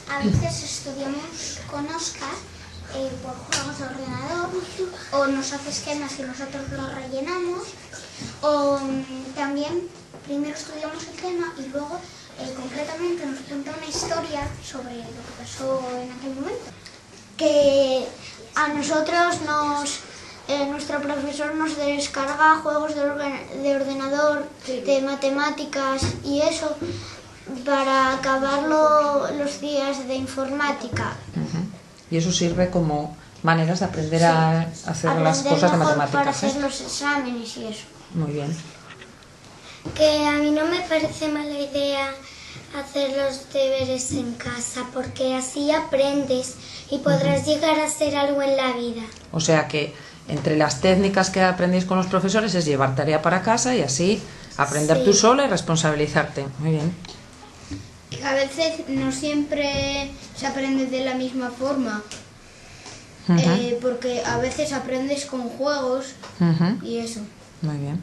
A veces estudiamos con Óscar por juegos de ordenador, o nos hace esquemas y nosotros los rellenamos, o también primero estudiamos el tema y luego concretamente nos cuenta una historia sobre lo que pasó en aquel momento. Que a nosotros nuestro profesor nos descarga juegos de ordenador, de matemáticas y eso, para acabar los días de informática. Y eso sirve como maneras de aprender a hacer las cosas de matemáticas. Para hacer los exámenes y eso. Muy bien. Que a mí no me parece mala idea hacer los deberes en casa, porque así aprendes y podrás llegar a ser algo en la vida. O sea que entre las técnicas que aprendéis con los profesores es llevar tarea para casa y así aprender tú sola y responsabilizarte. Muy bien. A veces no siempre se aprende de la misma forma, porque a veces aprendes con juegos y eso. Muy bien.